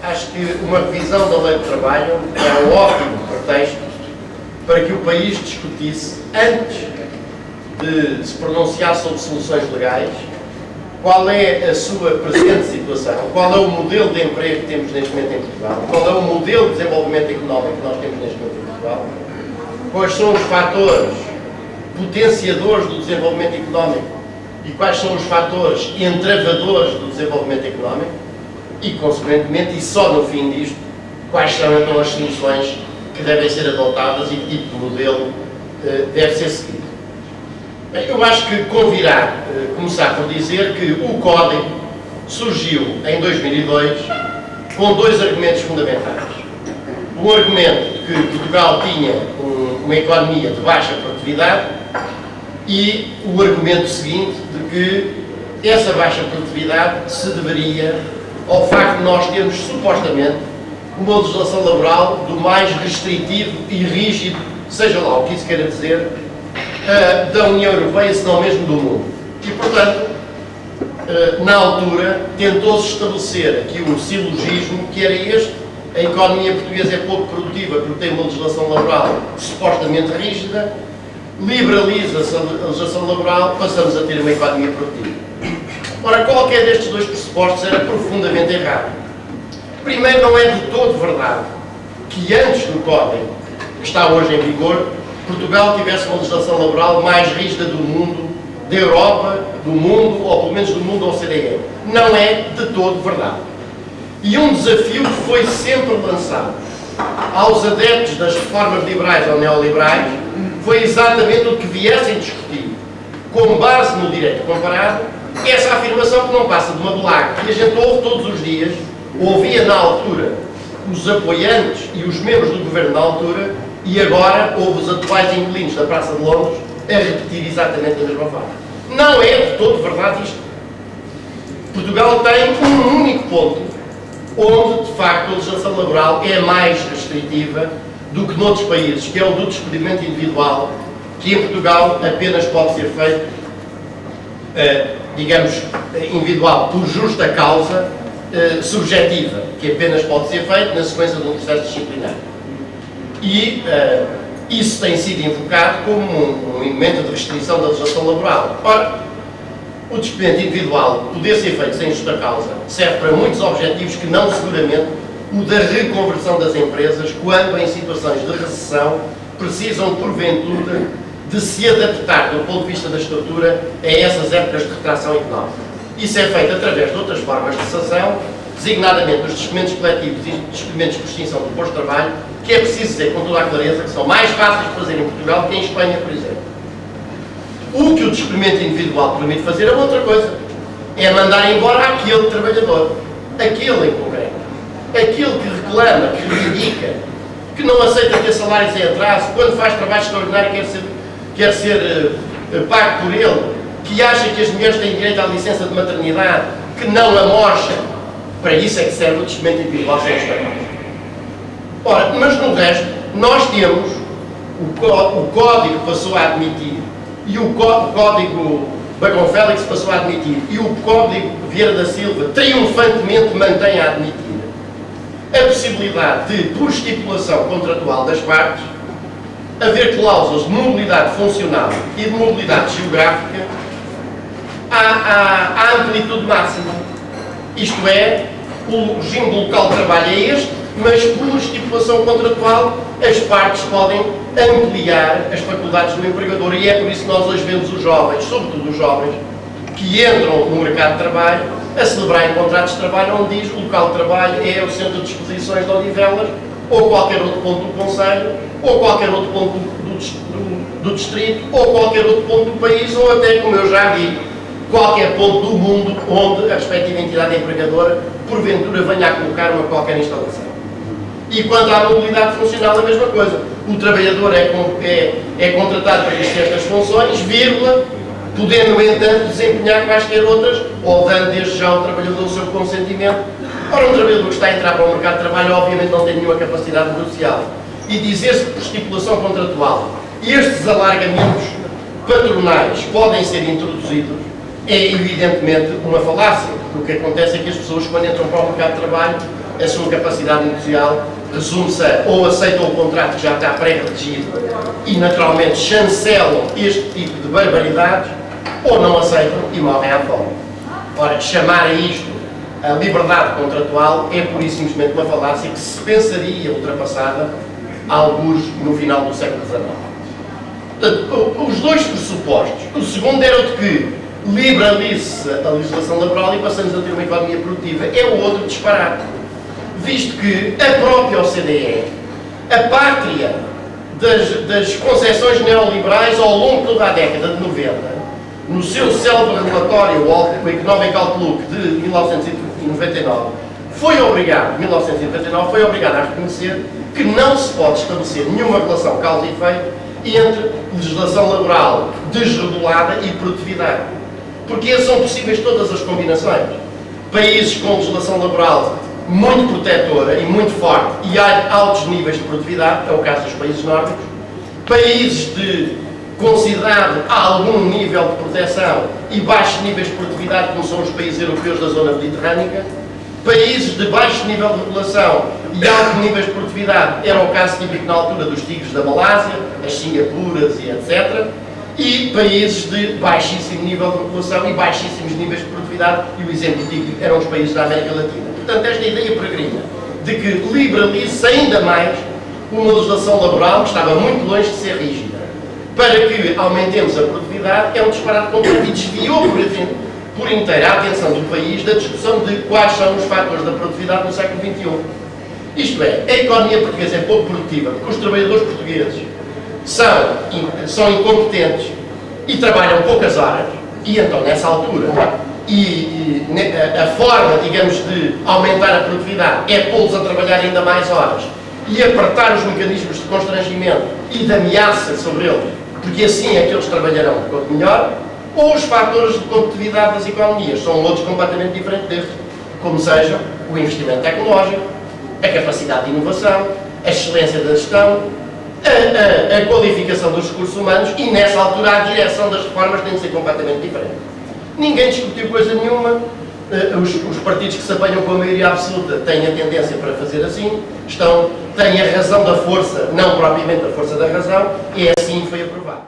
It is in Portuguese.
Acho que uma revisão da Lei do Trabalho é um ótimo pretexto para que o país discutisse, antes de se pronunciar sobre soluções legais, qual é a sua presente situação, qual é o modelo de emprego que temos neste momento em Portugal, qual é o modelo de desenvolvimento económico que nós temos neste momento em Portugal, quais são os fatores potenciadores do desenvolvimento económico e quais são os fatores entravadores do desenvolvimento económico e, consequentemente, e só no fim disto, quais são então as soluções que devem ser adotadas e que tipo de modelo deve ser seguido. Bem, eu acho que convirá começar por dizer que o Código surgiu em 2002 com dois argumentos fundamentais. Um argumento que Portugal tinha uma economia de baixa produtividade e o argumento seguinte de que essa baixa produtividade se deveria ao facto de nós termos, supostamente, uma legislação laboral do mais restritivo e rígido, seja lá o que isso queira dizer, da União Europeia, se não mesmo do mundo. E, portanto, na altura, tentou-se estabelecer aqui um silogismo que era este: a economia portuguesa é pouco produtiva porque tem uma legislação laboral supostamente rígida, liberaliza-se a legislação laboral, passamos a ter uma economia produtiva. Ora, qualquer destes dois pressupostos era profundamente errado. Primeiro, não é de todo verdade que antes do Código, que está hoje em vigor, Portugal tivesse uma legislação laboral mais rígida do mundo, da Europa, do mundo, ou pelo menos do mundo OCDE. Não é de todo verdade. E um desafio que foi sempre lançado aos adeptos das reformas liberais ou neoliberais foi exatamente o que viessem discutir, com base no direito comparado, essa afirmação que não passa de uma blague que a gente ouve todos os dias, ouvia na altura os apoiantes e os membros do governo na altura, e agora houve os atuais inquilinos da Praça de Londres a repetir exatamente a mesma forma. Não é de todo verdade isto. Portugal tem um único ponto onde, de facto, a legislação laboral é mais restritiva do que noutros países, que é o do despedimento individual, que em Portugal apenas pode ser feito, digamos, individual, por justa causa subjetiva, que apenas pode ser feito na sequência de um processo disciplinar. E isso tem sido invocado como um elemento de restrição da legislação laboral. Ora, o despedimento individual, poder ser feito sem justa causa, serve para muitos objetivos que não seguramente o da reconversão das empresas, quando em situações de recessão precisam, porventura, de se adaptar do ponto de vista da estrutura a essas épocas de retração económica. Isso é feito através de outras formas de cessação, designadamente os despedimentos coletivos e despedimentos por extinção do posto de trabalho, que é preciso dizer com toda a clareza que são mais fáceis de fazer em Portugal que em Espanha, por exemplo. O que o despedimento individual permite fazer é outra coisa. É mandar embora aquele trabalhador, aquele em concreto, aquele que reclama, que reivindica, que não aceita ter salários em atraso, quando faz trabalho extraordinário quer ser pago por ele, que acha que as mulheres têm direito à licença de maternidade, que não a mocha. Para isso é que serve o despedimento individual sem justa causa. Ora, mas no resto, nós temos o Código que passou a admitir, e o Código Bagão Félix passou a admitir, e o Código Vieira da Silva triunfantemente mantém a admitir a possibilidade de, por estipulação contratual das partes, haver cláusulas de mobilidade funcional e de mobilidade geográfica à amplitude máxima. Isto é, o regime do local de trabalho é este, mas por estipulação contratual as partes podem ampliar as faculdades do empregador, e é por isso que nós hoje vemos os jovens, sobretudo os jovens, que entram no mercado de trabalho a celebrarem contratos de trabalho onde diz o local de trabalho é o centro de exposições de Odivelas, ou qualquer outro ponto do Conselho, ou qualquer outro ponto do distrito, ou qualquer outro ponto do país, ou até, como eu já vi, qualquer ponto do mundo onde a respectiva entidade empregadora, porventura, venha a colocar uma qualquer instalação. E quanto à mobilidade funcional, a mesma coisa. O trabalhador é contratado para exercer estas funções, vírgula, podendo, no entanto, desempenhar quaisquer outras, ou dando desde já ao trabalhador o seu consentimento. Ora, um trabalhador que está a entrar para o mercado de trabalho, obviamente, não tem nenhuma capacidade negocial. E dizer-se por estipulação contratual, estes alargamentos patronais podem ser introduzidos, é evidentemente uma falácia. O que acontece é que as pessoas, quando entram para o mercado de trabalho, a sua capacidade negocial resume-se a ou aceitam o contrato que já está pré-redigido e naturalmente chancelam este tipo de barbaridades, ou não aceitam e morrem à fome. Ora, chamar a isto a liberdade contratual é pura e simplesmente uma falácia que se pensaria ultrapassada alguns no final do século XIX. Portanto, os dois pressupostos. O segundo era o de que liberalize a legislação laboral e passamos a ter uma economia produtiva. É o outro disparate. Visto que a própria OCDE, a pátria das concepções neoliberais ao longo de toda a década de 90, no seu célebre relatório, o Economic Outlook de 1999, foi obrigado a reconhecer que não se pode estabelecer nenhuma relação causa e efeito entre legislação laboral desregulada e produtividade. Porque são possíveis todas as combinações. Países com legislação laboral muito protetora e muito forte e há altos níveis de produtividade, é o caso dos países nórdicos, países de considerado algum nível de proteção e baixos níveis de produtividade, como são os países europeus da zona mediterrânica, países de baixo nível de regulação e altos níveis de produtividade, era o caso típico na altura dos tigres da Malásia, as Singapuras e etc., e países de baixíssimo nível de regulação e baixíssimos níveis de produtividade, e o exemplo típico eram os países da América Latina. Portanto, esta ideia peregrina de que liberalize ainda mais uma legislação laboral que estava muito longe de ser rígida, para que aumentemos a produtividade, é um disparate completo e desviou por inteiro a atenção do país da discussão de quais são os fatores da produtividade no século XXI. Isto é, a economia portuguesa é pouco produtiva porque os trabalhadores portugueses são incompetentes e trabalham poucas horas, e então nessa altura a forma, digamos, de aumentar a produtividade é pô-los a trabalhar ainda mais horas e apertar os mecanismos de constrangimento e de ameaça sobre eles, porque assim é que eles trabalharão melhor, ou os fatores de competitividade das economias são outros completamente diferentes destes, como seja o investimento tecnológico, a capacidade de inovação, a excelência da gestão, a qualificação dos recursos humanos e, nessa altura, a direção das reformas tem de ser completamente diferente. Ninguém discutiu coisa nenhuma, os partidos que se apanham com a maioria absoluta têm a tendência para fazer assim, têm a razão da força, não propriamente a força da razão, e assim foi aprovado.